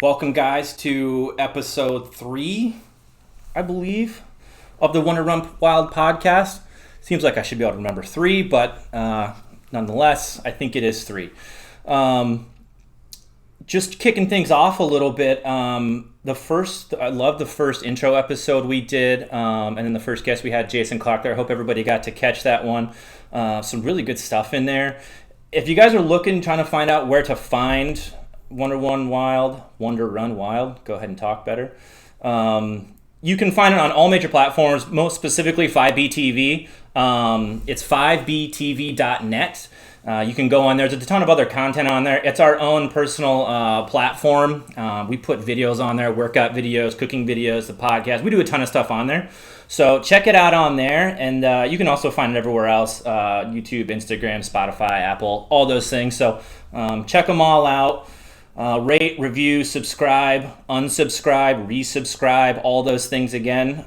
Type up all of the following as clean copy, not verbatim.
Welcome, guys, to episode 3, I believe, of the Wonder Run Wild podcast. Seems like I should be able to remember 3, but nonetheless, I think it is 3. Just kicking things off a little bit. I love the first intro episode we did, and then the first guest we had, Jason Clark there. I hope everybody got to catch that one. Some really good stuff in there. If you guys are trying to find out where to find Wonder Run Wild, go ahead and talk better. You can find it on all major platforms, most specifically 5BTV. It's 5btv.net. You can go on there. There's a ton of other content on there. It's our own personal platform. We put videos on there, workout videos, cooking videos, the podcast. We do a ton of stuff on there. So check it out on there. And you can also find it everywhere else, YouTube, Instagram, Spotify, Apple, all those things. So check them all out. Rate, review, subscribe, unsubscribe, resubscribe, all those things again.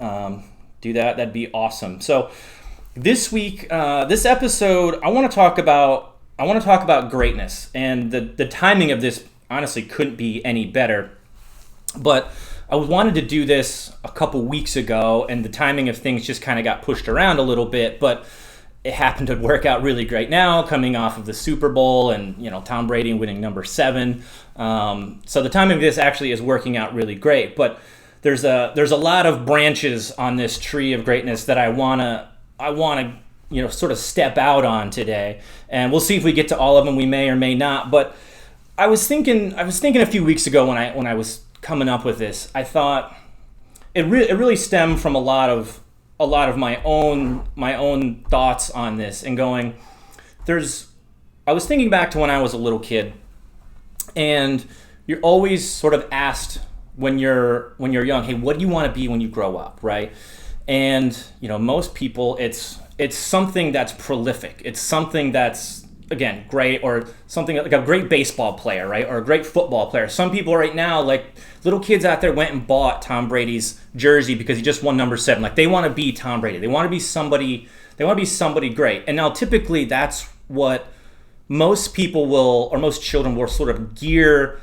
Do that. That'd be awesome. So this week, this episode, I want to talk about greatness, and the timing of this honestly couldn't be any better. But I wanted to do this a couple weeks ago, and the timing of things just kind of got pushed around a little bit, but it happened to work out really great now, coming off of the Super Bowl and, Tom Brady winning number 7. So the timing of this actually is working out really great. But there's a lot of branches on this tree of greatness that I wanna sort of step out on today, and we'll see if we get to all of them. We may or may not. But I was thinking a few weeks ago when I was coming up with this, I thought it really stemmed from a lot of my own thoughts on this, and I was thinking back to when I was a little kid, and you're always sort of asked when you're young, hey, what do you want to be when you grow up, right? And most people, it's something that's prolific. It's something that's, again, great, or something like a great baseball player, right? Or a great football player. Some people right now, like little kids out there, went and bought Tom Brady's jersey because he just won number 7. Like, they want to be Tom Brady. They want to be somebody great. And now typically that's what most people will, or most children will sort of gear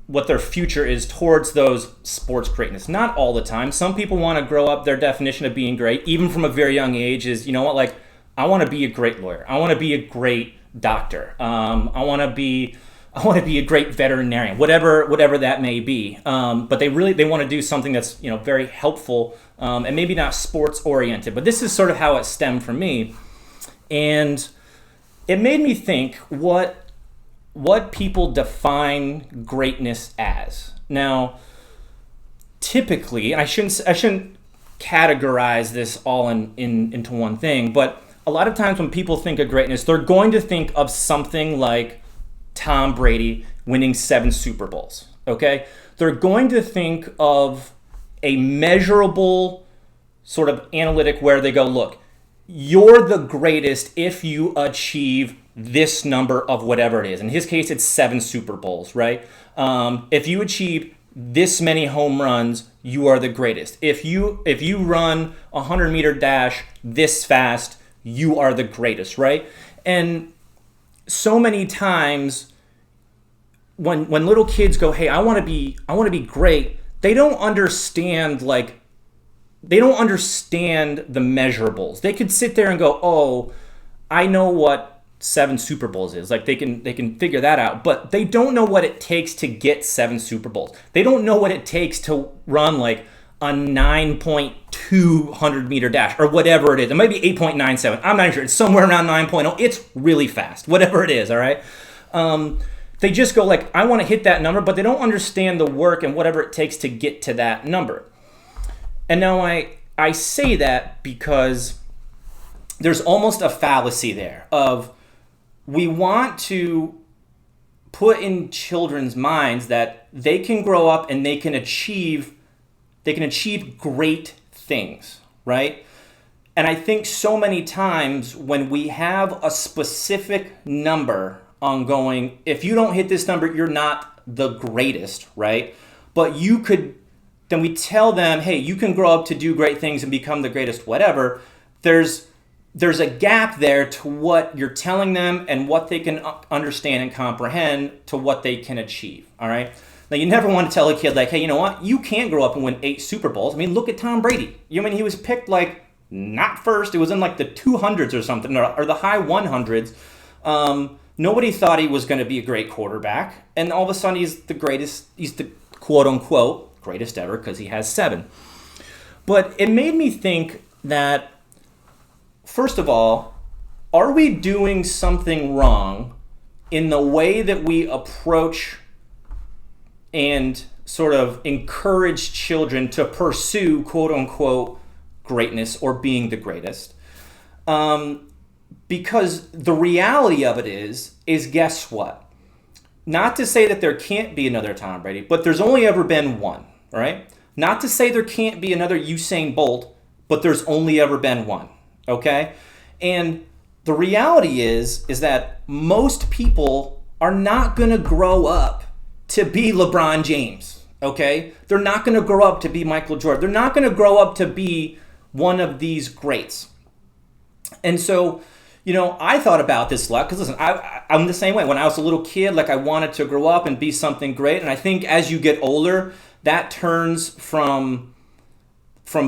what their future is towards those sports greatness. Not all the time. Some people want to grow up, their definition of being great, even from a very young age, is, I want to be a great lawyer. I want to be a great doctor. I want to be a great veterinarian, whatever that may be. But they want to do something that's very helpful, and maybe not sports oriented. But this is sort of how it stemmed for me, and it made me think what people define greatness as. Now, typically, and I shouldn't categorize this all into one thing, but a lot of times when people think of greatness, they're going to think of something like Tom Brady winning 7 Super Bowls, okay? They're going to think of a measurable sort of analytic where they go, look, you're the greatest if you achieve this number of whatever it is. In his case, it's 7 Super Bowls, right? If you achieve this many home runs, you are the greatest. If you run a 100-meter dash this fast, you are the greatest, right? And so many times when little kids go, hey, I want to be great, they don't understand the measurables. They could sit there and go, oh, I know what 7 Super Bowls is. Like, they can figure that out, but they don't know what it takes to get 7 Super Bowls. They don't know what it takes to run like a 9.2 100-meter dash, or whatever it is. It might be 8.97. I'm not sure. It's somewhere around 9.0. It's really fast, whatever it is, all right? They just go like, I want to hit that number, but they don't understand the work and whatever it takes to get to that number. And now I say that because there's almost a fallacy there of, we want to put in children's minds that they can grow up and they can achieve great things, right? And I think so many times when we have a specific number on going, if you don't hit this number, you're not the greatest, right? But then we tell them, hey, you can grow up to do great things and become the greatest whatever. There's there's a gap there to what you're telling them and what they can understand and comprehend to what they can achieve. All right. Now, you never want to tell a kid like, hey, you know what? You can't grow up and win 8 Super Bowls. I mean, look at Tom Brady. You mean he was picked like not first. It was in like the 200s or something, or the high 100s. Nobody thought he was going to be a great quarterback. And all of a sudden he's the greatest. He's the quote unquote greatest ever because he has 7. But it made me think that, first of all, are we doing something wrong in the way that we approach and sort of encourage children to pursue quote unquote greatness or being the greatest? Because the reality of it is guess what? Not to say that there can't be another Tom Brady, but there's only ever been one, all right? Not to say there can't be another Usain Bolt, but there's only ever been one, okay? And the reality is that most people are not going to grow up to be LeBron James, okay? They're not going to grow up to be Michael Jordan. They're not going to grow up to be one of these greats. And so, you know, I thought about this a lot because, listen, I'm the same way. When I was a little kid, like I wanted to grow up and be something great. And I think as you get older, that turns from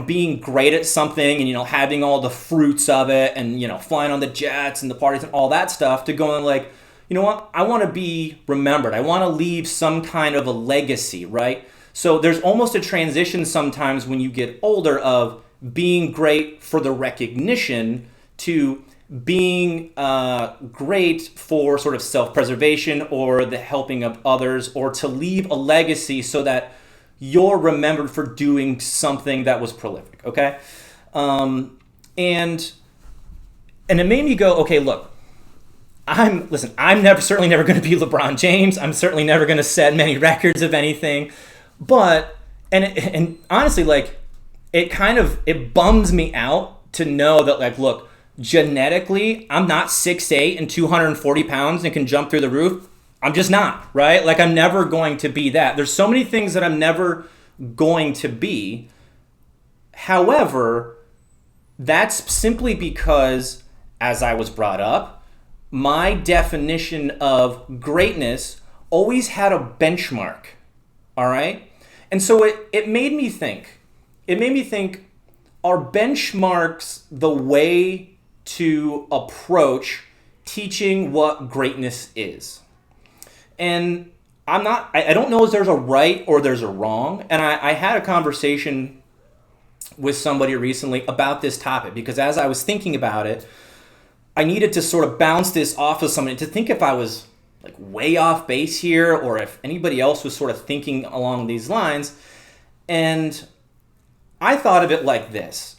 being great at something and, you know, having all the fruits of it and, you know, flying on the jets and the parties and all that stuff to going like, you know what, I want to be remembered. I want to leave some kind of a legacy, right? So there's almost a transition sometimes when you get older of being great for the recognition to being great for sort of self-preservation or the helping of others, or to leave a legacy so that you're remembered for doing something that was prolific, okay? And it made me go, okay, look, I'm certainly never going to be LeBron James. I'm certainly never going to set many records of anything. But, and honestly, like, it bums me out to know that, like, look, genetically, I'm not 6'8" and 240 pounds and can jump through the roof. I'm just not, right? Like, I'm never going to be that. There's so many things that I'm never going to be. However, that's simply because, as I was brought up, my definition of greatness always had a benchmark, all right? And so it made me think. It made me think, are benchmarks the way to approach teaching what greatness is? And I don't know if there's a right or there's a wrong. And I had a conversation with somebody recently about this topic because as I was thinking about it, I needed to sort of bounce this off of somebody to think if I was like way off base here or if anybody else was sort of thinking along these lines. And I thought of it like this.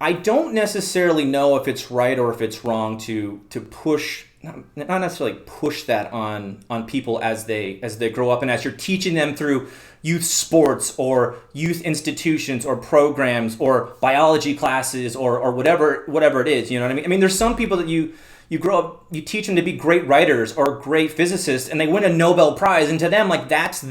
I don't necessarily know if it's right or if it's wrong to push, not necessarily push that on people as they grow up and as you're teaching them through youth sports or youth institutions or programs or biology classes or whatever it is. You know what I mean? I mean, there's some people that you grow up, you teach them to be great writers or great physicists, and they win a Nobel Prize, and to them, like, that's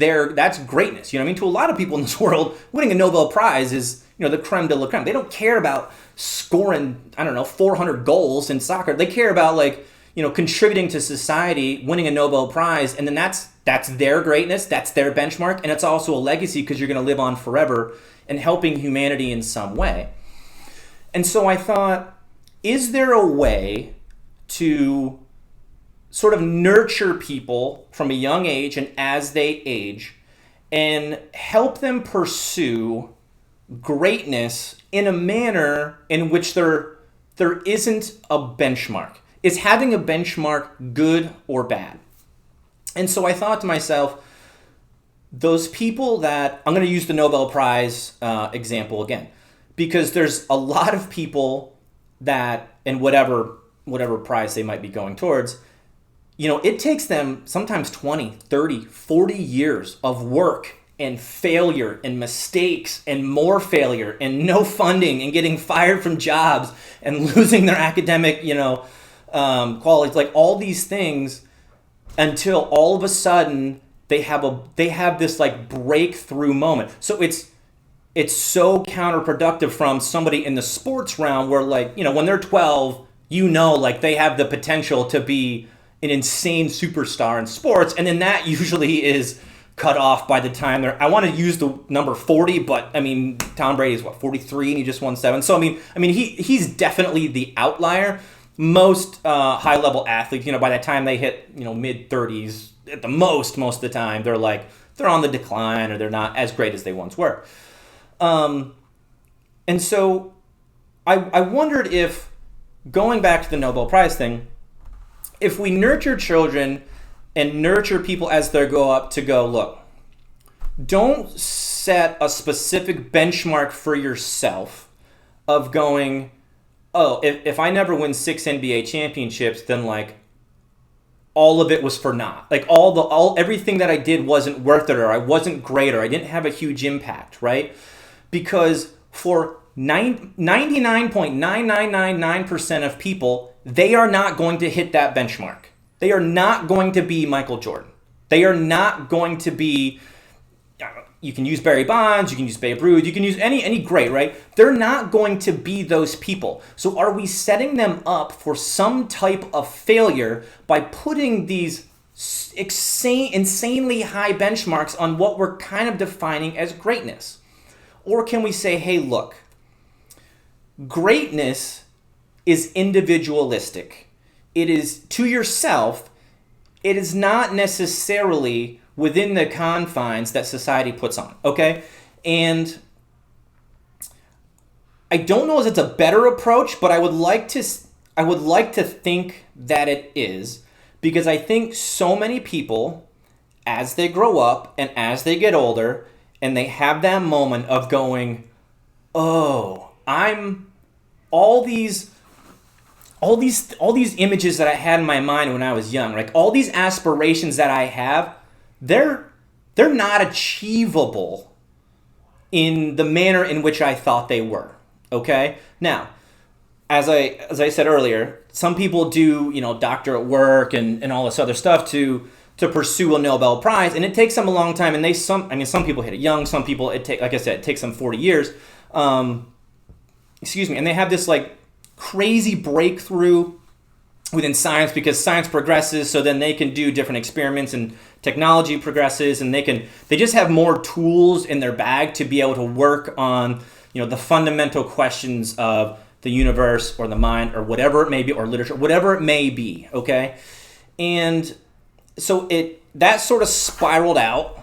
greatness. You know what I mean? To a lot of people in this world, winning a Nobel Prize is, you know, the creme de la creme. They don't care about scoring, 400 goals in soccer. They care about, like, you know, contributing to society, winning a Nobel Prize, and then that's their greatness, that's their benchmark, and it's also a legacy because you're going to live on forever and helping humanity in some way. And so I thought, is there a way to sort of nurture people from a young age and as they age and help them pursue greatness in a manner in which there isn't a benchmark? Is having a benchmark good or bad? And so I thought to myself, those people that, I'm going to use the Nobel Prize example again, because there's a lot of people that, in whatever prize they might be going towards, you know, it takes them sometimes 20, 30, 40 years of work and failure and mistakes and more failure and no funding and getting fired from jobs and losing their academic, qualities, like all these things, until all of a sudden they have this like breakthrough moment. So it's it's so counterproductive from somebody in the sports realm where, like, when they're 12, like they have the potential to be an insane superstar in sports. And then that usually is cut off by the time I want to use the number 40, but I mean, Tom Brady is 43 and he just won 7. So I mean, he's definitely the outlier. Most high level athletes, by the time they hit, mid 30s at the most of the time, they're on the decline or they're not as great as they once were. And so I wondered if, going back to the Nobel Prize thing, if we nurture children and nurture people as they grow up to go, look, don't set a specific benchmark for yourself of going, oh, if I never win 6 NBA championships, then like all of it was for naught. Like everything that I did wasn't worth it, or I wasn't great, or I didn't have a huge impact, right? Because for 99.9999% of people, they are not going to hit that benchmark. They are not going to be Michael Jordan. They are not going to be, you can use Barry Bonds, you can use Babe Ruth, you can use any great, right? They're not going to be those people. So are we setting them up for some type of failure by putting these insanely high benchmarks on what we're kind of defining as greatness? Or can we say, hey, look, greatness is individualistic. It is to yourself. It is not necessarily within the confines that society puts on, okay? And I don't know if it's a better approach, but I would like to think that it is, because I think so many people, as they grow up and as they get older, and they have that moment of going, oh, I'm all these images that I had in my mind when I was young, like all these aspirations that I have, they're not achievable in the manner in which I thought they were. Okay? Now, as I said earlier, some people do, doctorate work and all this other stuff to pursue a Nobel Prize, and it takes them a long time. And some people hit it young, some people it takes them 40 years. And they have this like crazy breakthrough within science because science progresses, so then they can do different experiments and technology progresses, and they just have more tools in their bag to be able to work on, the fundamental questions of the universe or the mind or whatever it may be, or literature, whatever it may be, okay? And so that sort of spiraled out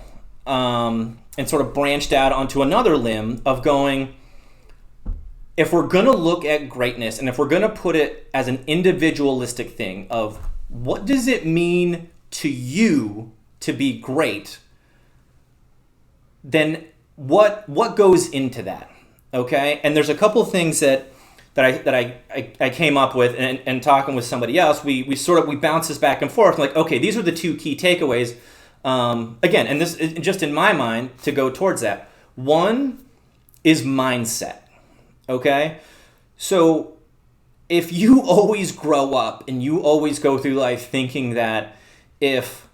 and sort of branched out onto another limb of going, if we're going to look at greatness and if we're going to put it as an individualistic thing of what does it mean to you to be great, then what goes into that, okay? And there's a couple of things that I came up with, and talking with somebody else, we bounce this back and forth, like, okay, these are the two key takeaways. Again, and this is just in my mind to go towards that. One is mindset. Okay? So if you always grow up and you always go through life thinking that if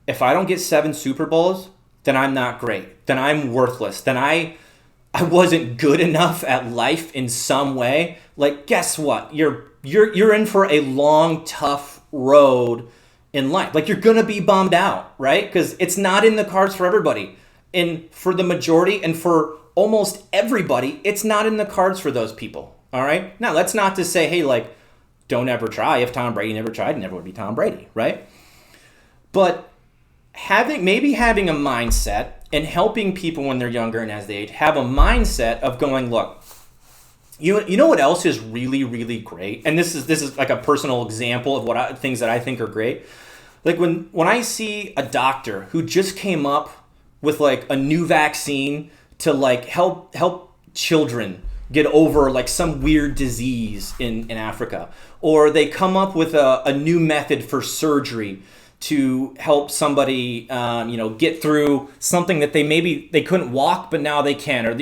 I don't get 7 Super Bowls, then I'm not great, then I'm worthless, then I wasn't good enough at life in some way, like, guess what? You're in for a long, tough road in life. Like, you're going to be bummed out, right? Because it's not in the cards for everybody. And for the majority and for almost everybody, it's not in the cards for those people. All right. Now, that's not to say, hey, like, don't ever try. If Tom Brady never tried, he never would be Tom Brady, right? But having a mindset and helping people when they're younger and as they age have a mindset of going, look, you know what else is really, really great? And this is like a personal example of things that I think are great. Like when I see a doctor who just came up with like a new vaccine to like help children get over like some weird disease in Africa, or they come up with a new method for surgery to help somebody get through something that they couldn't walk but now they can, or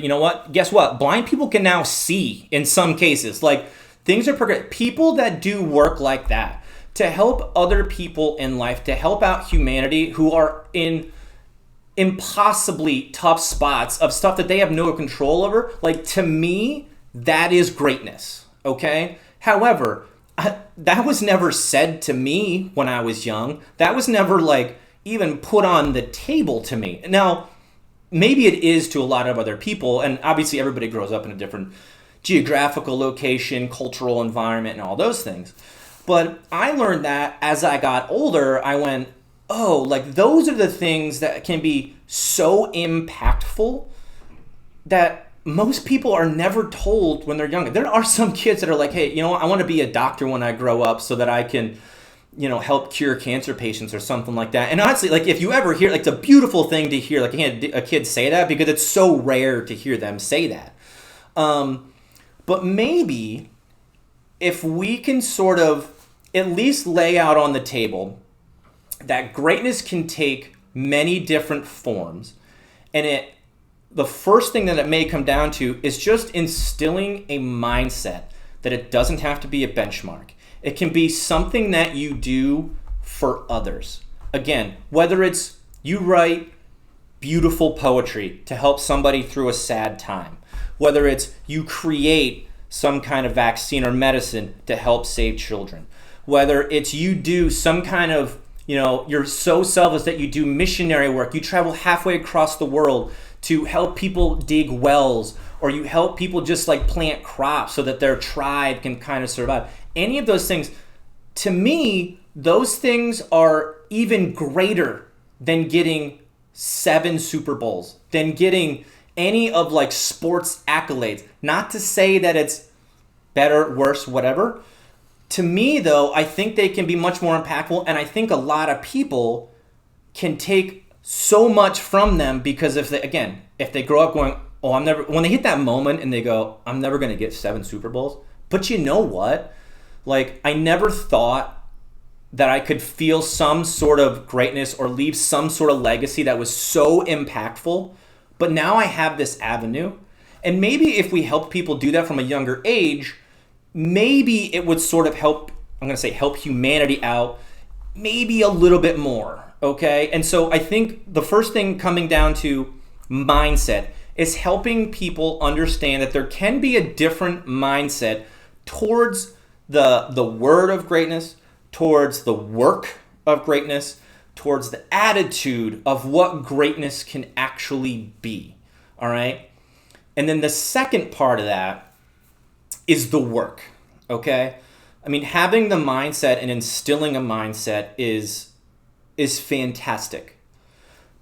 guess what, blind people can now see in some cases. Like, things are progressive. People that do work like that to help other people in life, to help out humanity who are in impossibly tough spots of stuff that they have no control over, like, to me, that is greatness, okay? However, that was never said to me when I was young. That was never, like, even put on the table to me. Now, maybe it is to a lot of other people, and obviously everybody grows up in a different geographical location, cultural environment, and all those things. But I learned that as I got older, I went, oh, like, those are the things that can be so impactful that most people are never told when they're younger. There are some kids that are like, hey, you know what? I want to be a doctor when I grow up so that I can, help cure cancer patients or something like that. And honestly, like, if you ever hear, like, it's a beautiful thing to hear, like, a kid say that, because it's so rare to hear them say that. But maybe if we can sort of at least lay out on the table that greatness can take many different forms, and the first thing that it may come down to is just instilling a mindset that it doesn't have to be a benchmark. It can be something that you do for others. Again, whether it's you write beautiful poetry to help somebody through a sad time, whether it's you create some kind of vaccine or medicine to help save children, whether it's you do some kind of, you're so selfless that you do missionary work, you travel halfway across the world to help people dig wells, or you help people just like plant crops so that their tribe can kind of survive. Any of those things, to me, those things are even greater than getting 7 Super Bowls, than getting any of like sports accolades. Not to say that it's better, worse, whatever. To me, though, I think they can be much more impactful, and I think a lot of people can take so much from them, because if they grow up going, oh, when they hit that moment and they go, I'm never going to get 7 Super Bowls. But you know what? Like, I never thought that I could feel some sort of greatness or leave some sort of legacy that was so impactful. But now I have this avenue. And maybe if we help people do that from a younger age, maybe it would sort of help humanity out maybe a little bit more, okay? And so I think the first thing coming down to mindset is helping people understand that there can be a different mindset towards the word of greatness, towards the work of greatness, towards the attitude of what greatness can actually be, all right? And then the second part of that is the work, okay? I mean, having the mindset and instilling a mindset is fantastic.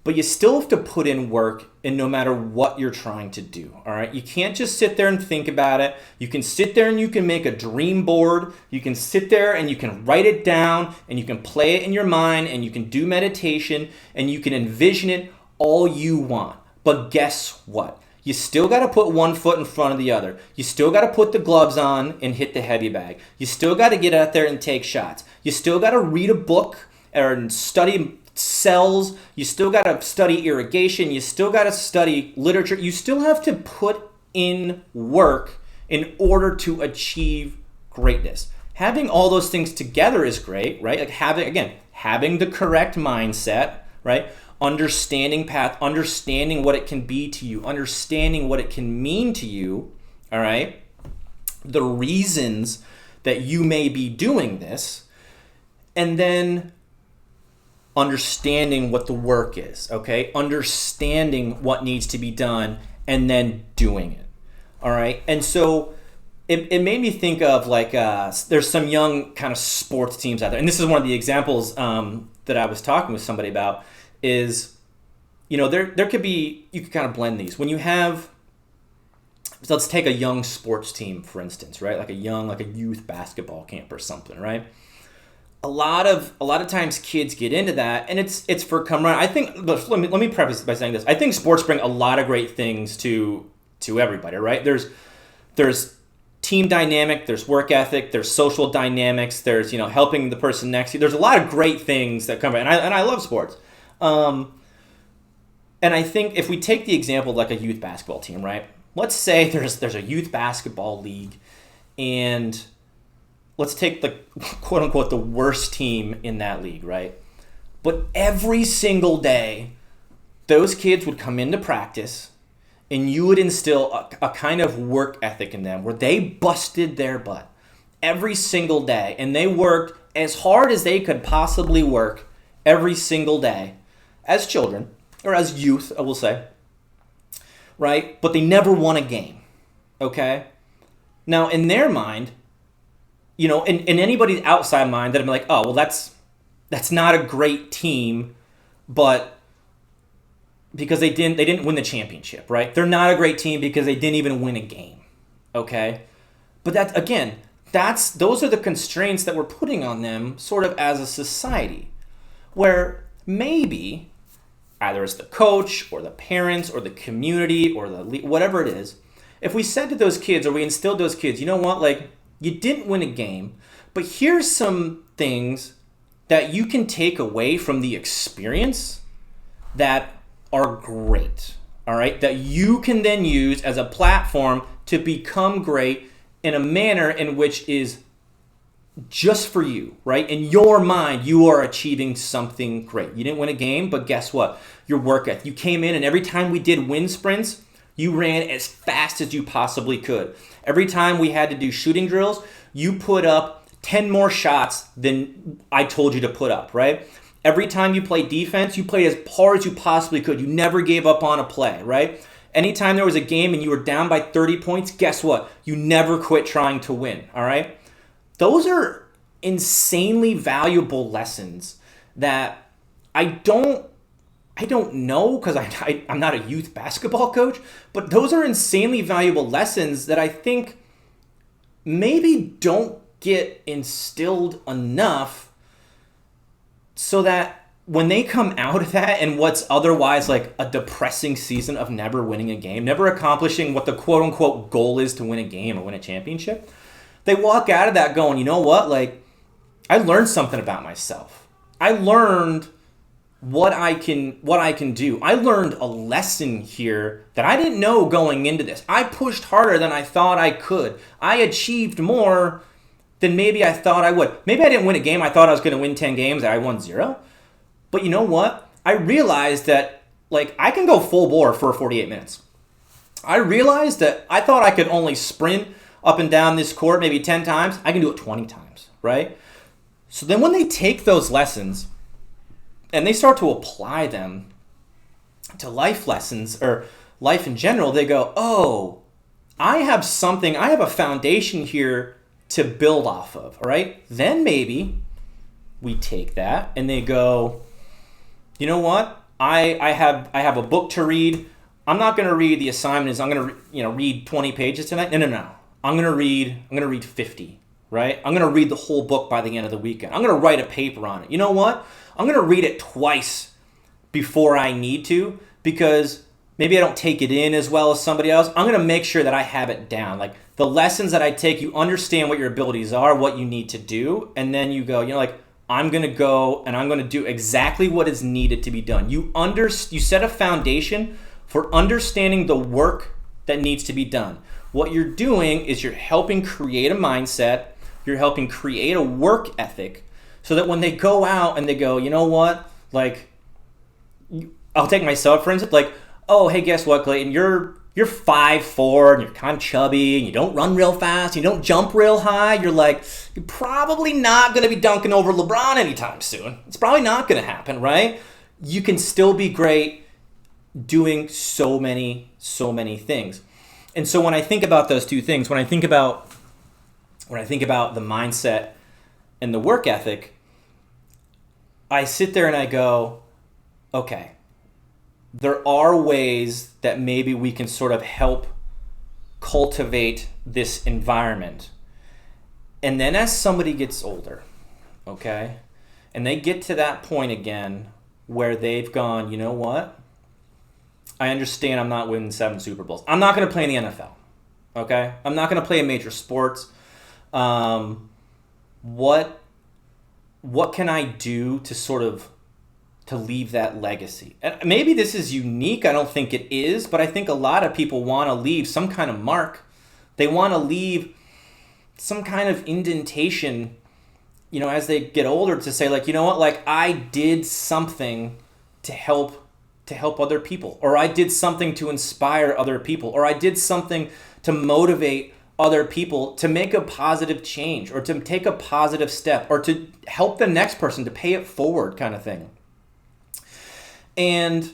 But you still have to put in work, and no matter what you're trying to do, all right? You can't just sit there and think about it. You can sit there and you can make a dream board. You can sit there and you can write it down, and you can play it in your mind, and you can do meditation, and you can envision it all you want. But guess what? You still got to put one foot in front of the other. You still got to put the gloves on and hit the heavy bag. You still got to get out there and take shots. You still got to read a book or study cells. You still got to study irrigation. You still got to study literature. You still have to put in work in order to achieve greatness. Having all those things together is great, right? Like having the correct mindset, right? Understanding path, understanding what it can be to you, understanding what it can mean to you, all right? The reasons that you may be doing this, and then understanding what the work is, okay? Understanding what needs to be done, and then doing it, all right? And so it made me think of like, there's some young kind of sports teams out there, and this is one of the examples that I was talking with somebody about, is, there could be, you could kind of blend these. When you have, so let's take a young sports team, for instance, right? Like a youth basketball camp or something, right? A lot of times kids get into that, and it's for camaraderie. I think, let me preface by saying this. I think sports bring a lot of great things to everybody, right? There's team dynamic, there's work ethic, there's social dynamics, there's, helping the person next to you. There's a lot of great things that come, and I love sports. And I think if we take the example of like a youth basketball team, right? Let's say there's a youth basketball league, and let's take the quote unquote the worst team in that league, right? But every single day, those kids would come into practice and you would instill a kind of work ethic in them where they busted their butt every single day and they worked as hard as they could possibly work every single day as children, or as youth, I will say, right? But they never won a game, okay? Now, in their mind, in anybody's outside mind, that I'm like, oh, well, that's not a great team, but because they didn't win the championship, right? They're not a great team because they didn't even win a game, okay? But those are the constraints that we're putting on them sort of as a society, where maybe either as the coach or the parents or the community or whatever it is, if we said to those kids or we instilled those kids, you know what, like, you didn't win a game, but here's some things that you can take away from the experience that are great, all right, that you can then use as a platform to become great in a manner in which is just for you, right? In your mind, you are achieving something great. You didn't win a game, but guess what? Your work ethic. You came in and every time we did wind sprints, you ran as fast as you possibly could. Every time we had to do shooting drills, you put up 10 more shots than I told you to put up, right? Every time you played defense, you played as hard as you possibly could. You never gave up on a play, right? Anytime there was a game and you were down by 30 points, guess what? You never quit trying to win, all right? Those are insanely valuable lessons that I don't know because I'm not a youth basketball coach, but those are insanely valuable lessons that I think maybe don't get instilled enough so that when they come out of that and what's otherwise like a depressing season of never winning a game, never accomplishing what the quote unquote goal is to win a game or win a championship, they walk out of that going, you know what, like, I learned something about myself. I learned what I can do. I learned a lesson here that I didn't know going into this. I pushed harder than I thought I could. I achieved more than maybe I thought I would. Maybe I didn't win a game. I thought I was going to win 10 games. I won 0. But you know what? I realized that, like, I can go full bore for 48 minutes. I realized that I thought I could only sprint up and down this court maybe 10 times. I can do it 20 times, right? So then when they take those lessons and they start to apply them to life lessons or life in general, they go, oh, I have a foundation here to build off of, all right? Then maybe we take that and they go, you know what? I have a book to read. I'm not going to read the assignment is I'm going to read 20 pages tonight. No. I'm going to read 50, right? I'm going to read the whole book by the end of the weekend. I'm going to write a paper on it. You know what? I'm going to read it twice before I need to because maybe I don't take it in as well as somebody else. I'm going to make sure that I have it down. Like the lessons that I take, you understand what your abilities are, what you need to do, and then you go, I'm going to go and I'm going to do exactly what is needed to be done. You set a foundation for understanding the work that needs to be done. What you're doing is you're helping create a mindset, you're helping create a work ethic so that when they go out and they go, you know what, like, I'll take myself for instance, like, oh, hey, guess what, Clayton, you're 5'4", and you're kind of chubby, and you don't run real fast, you don't jump real high, you're probably not going to be dunking over LeBron anytime soon. It's probably not going to happen, right? You can still be great doing so many things. And so when I think about those two things, when I think about the mindset and the work ethic, I sit there and I go, okay, there are ways that maybe we can sort of help cultivate this environment. And then as somebody gets older, okay, and they get to that point again where they've gone, you know what? I understand I'm not winning 7 Super Bowls. I'm not going to play in the NFL, okay? I'm not going to play in major sports. What can I do to sort of to leave that legacy? And maybe this is unique. I don't think it is, but I think a lot of people want to leave some kind of mark. They want to leave some kind of indentation, as they get older to say, like, you know what, like I did something to help to help other people, or I did something to inspire other people, or I did something to motivate other people to make a positive change, or to take a positive step, or to help the next person, to pay it forward, kind of thing. And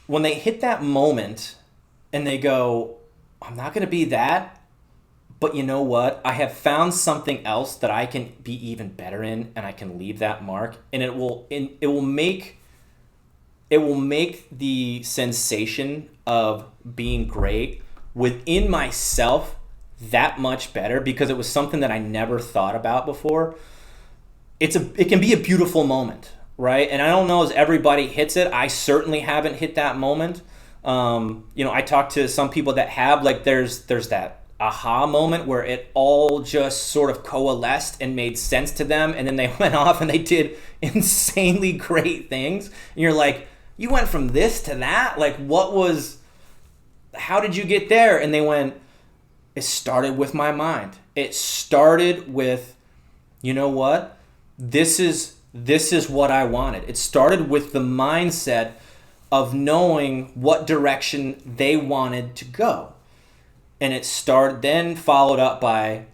when they hit that moment and they go, I'm not going to be that, but you know what? I have found something else that I can be even better in, and I can leave that mark, and it will make the sensation of being great within myself that much better, because it was something that I never thought about before. It can be a beautiful moment, right? And I don't know if everybody hits it. I certainly haven't hit that moment. I talked to some people that have, like, there's that aha moment where it all just sort of coalesced and made sense to them, and then they went off and they did insanely great things, and you're like, you went from this to that? Like, how did you get there? And they went, it started with my mind. It started with, you know what? This is what I wanted. It started with the mindset of knowing what direction they wanted to go. And it then followed up by,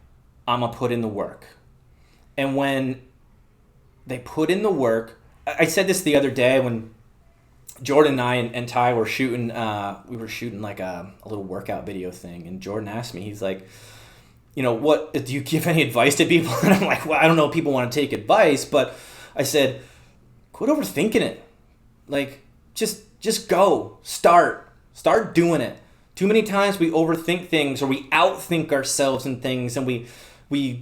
I'm going to put in the work. And when they put in the work, I said this the other day when Jordan and I and Ty were shooting, like a little workout video thing. And Jordan asked me, he's like, what, do you give any advice to people? And I'm like, well, I don't know if people want to take advice, but I said, quit overthinking it. Like, just go, start doing it. Too many times we overthink things, or we outthink ourselves in things, and we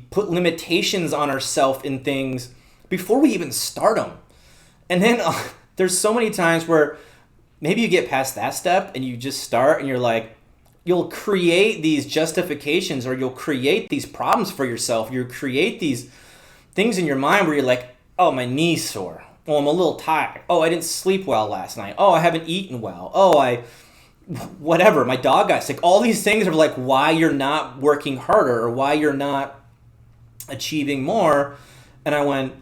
put limitations on ourselves in things before we even start them. And then there's so many times where maybe you get past that step and you just start, and you're like, you'll create these justifications, or you'll create these problems for yourself. You'll create these things in your mind where you're like, oh, my knee's sore. Oh, I'm a little tired. Oh, I didn't sleep well last night. Oh, I haven't eaten well. Oh, whatever, my dog got sick. All these things are like why you're not working harder, or why you're not achieving more. And I went,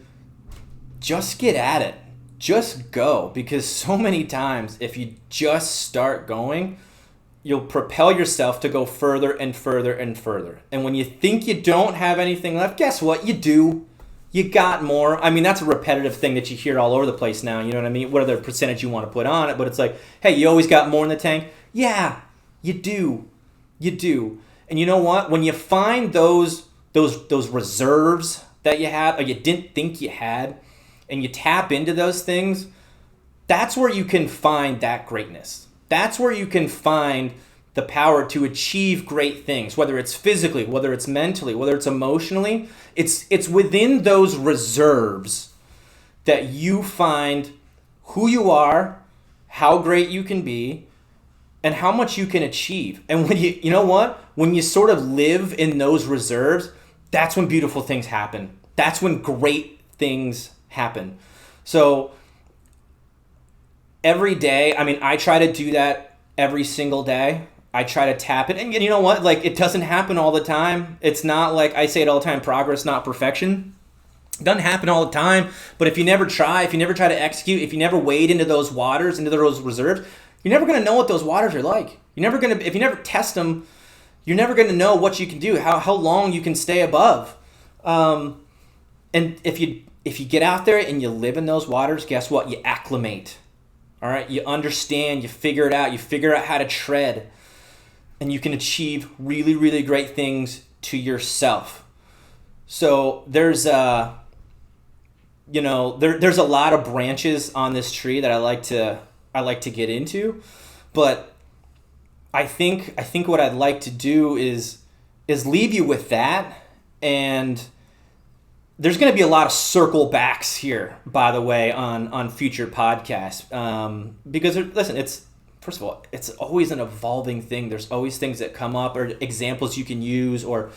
just get at it. Just go. Because so many times, if you just start going, you'll propel yourself to go further and further and further. And when you think you don't have anything left, guess what? You do. You got more. I mean, that's a repetitive thing that you hear all over the place now. You know what I mean? Whatever percentage you want to put on it. But it's like, hey, you always got more in the tank. Yeah, you do. You do. And you know what? When you find those reserves that you had, or you didn't think you had, and you tap into those things, that's where you can find that greatness. That's where you can find the power to achieve great things, whether it's physically, whether it's mentally, whether it's emotionally. It's within those reserves that you find who you are, how great you can be, and how much you can achieve. And when you know what? When you sort of live in those reserves, that's when beautiful things happen. That's when great things happen. So every day, I mean, I try to do that every single day. I try to tap it. And you know what? Like, it doesn't happen all the time. It's not like, I say it all the time, progress, not perfection. It doesn't happen all the time. But if you never try to execute, if you never wade into those waters, into those reserves, you're never going to know what those waters are like. If you never test them, you're never going to know what you can do, how long you can stay above. And if you get out there and you live in those waters, guess what? You acclimate. All right? You understand, you figure it out, you figure out how to tread. And you can achieve really, really great things to yourself. So there's a lot of branches on this tree that I like to get into, but I think what I'd like to do is leave you with that. And there's going to be a lot of circle backs here, by the way, on future podcasts, because first of all, it's always an evolving thing. There's always things that come up, or examples you can use, or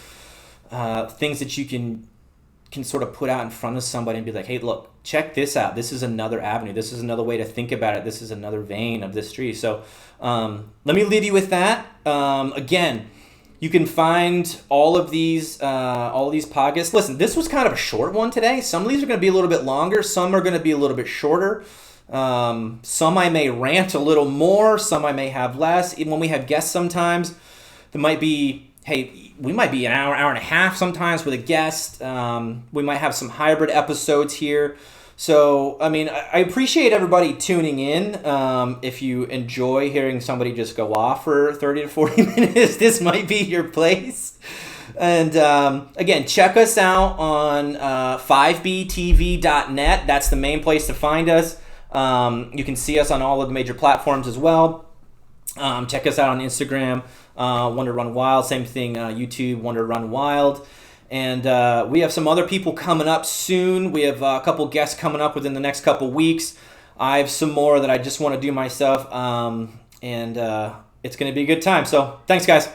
things that you can sort of put out in front of somebody and be like, hey, look, check this out. This is another avenue. This is another way to think about it. This is another vein of this tree. So let me leave you with that. Again, you can find all of these podcasts. Listen, this was kind of a short one today. Some of these are going to be a little bit longer. Some are going to be a little bit shorter. Some I may rant a little more, some I may have less. Even when we have guests sometimes, there might be, hey, we might be an hour, hour and a half sometimes with a guest. We might have some hybrid episodes here. So, I mean, I appreciate everybody tuning in. If you enjoy hearing somebody just go off for 30 to 40 minutes, this might be your place. And again, check us out on 5btv.net. That's the main place to find us. You can see us on all of the major platforms as well. Check us out on Instagram, Wonder Run Wild. Same thing, YouTube, Wonder Run Wild. And we have some other people coming up soon. We have a couple guests coming up within the next couple weeks. I have some more that I just want to do myself. And it's going to be a good time. So thanks, guys.